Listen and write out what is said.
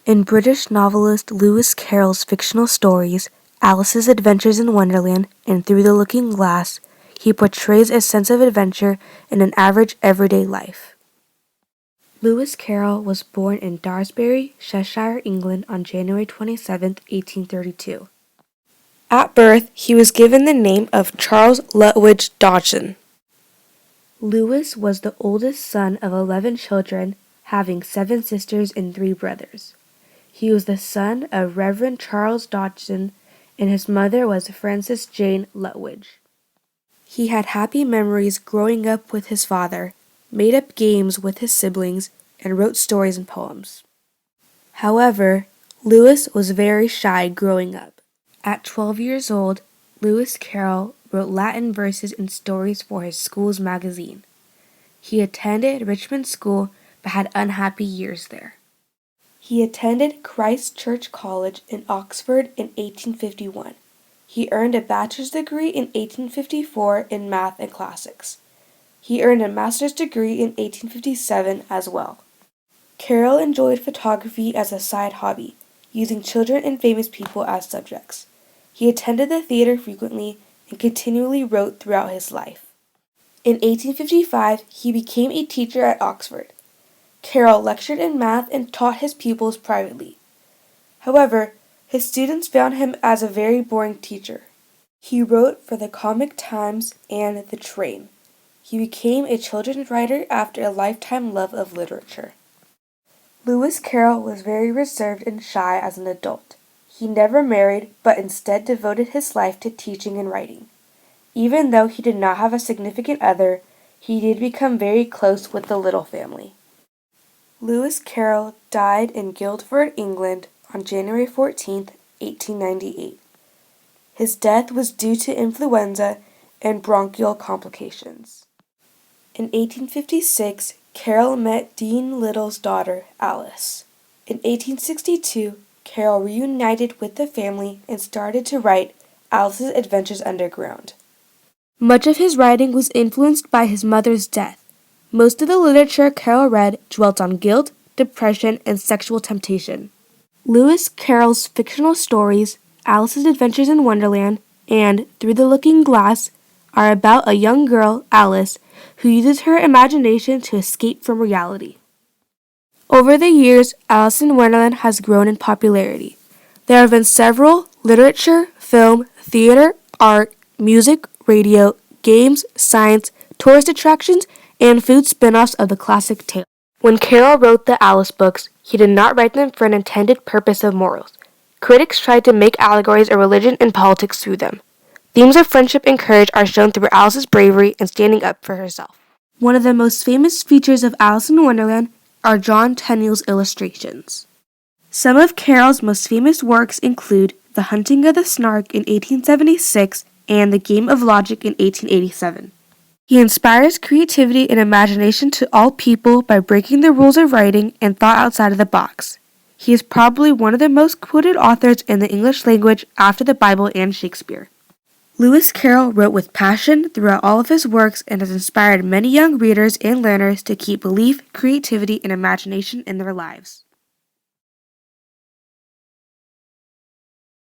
In British novelist Lewis Carroll's fictional stories, Alice's Adventures in Wonderland and Through the Looking Glass, he portrays a sense of adventure in an average everyday life. Lewis Carroll was born in Daresbury, Cheshire, England on January 27, 1832. At birth, he was given the name of Charles Lutwidge Dodgson. Lewis was the oldest son of 11 children, having 7 sisters and 3 brothers. He was the son of Reverend Charles Dodgson, and his mother was Frances Jane Lutwidge. He had happy memories growing up with his father, made up games with his siblings, and wrote stories and poems. However, Lewis was very shy growing up. At 12 years old, Lewis Carroll wrote Latin verses and stories for his school's magazine. He attended Richmond School but had unhappy years there. He attended Christ Church College in Oxford in 1851. He earned a bachelor's degree in 1854 in math and classics. He earned a master's degree in 1857 as well. Carroll enjoyed photography as a side hobby, using children and famous people as subjects. He attended the theater frequently and continually wrote throughout his life. In 1855, he became a teacher at Oxford. Carroll lectured in math and taught his pupils privately. However, his students found him as a very boring teacher. He wrote for the Comic Times and The Train. He became a children's writer after a lifetime love of literature. Lewis Carroll was very reserved and shy as an adult. He never married, but instead devoted his life to teaching and writing. Even though he did not have a significant other, he did become very close with the Little family. Lewis Carroll died in Guildford, England on January 14, 1898. His death was due to influenza and bronchial complications. In 1856, Carroll met Dean Little's daughter, Alice. In 1862, Carroll reunited with the family and started to write Alice's Adventures Underground. Much of his writing was influenced by his mother's death. Most of the literature Carroll read dwelt on guilt, depression, and sexual temptation. Lewis Carroll's fictional stories, Alice's Adventures in Wonderland and Through the Looking Glass, are about a young girl, Alice, who uses her imagination to escape from reality. Over the years, Alice in Wonderland has grown in popularity. There have been several literature, film, theater, art, music, radio, games, science, tourist attractions, and food spin-offs of the classic tale. When Carroll wrote the Alice books, he did not write them for an intended purpose of morals. Critics tried to make allegories of religion and politics through them. Themes of friendship and courage are shown through Alice's bravery in standing up for herself. One of the most famous features of Alice in Wonderland are John Tenniel's illustrations. Some of Carroll's most famous works include The Hunting of the Snark in 1876 and The Game of Logic in 1887. He inspires creativity and imagination to all people by breaking the rules of writing and thought outside of the box. He is probably one of the most quoted authors in the English language after the Bible and Shakespeare. Lewis Carroll wrote with passion throughout all of his works and has inspired many young readers and learners to keep belief, creativity, and imagination in their lives.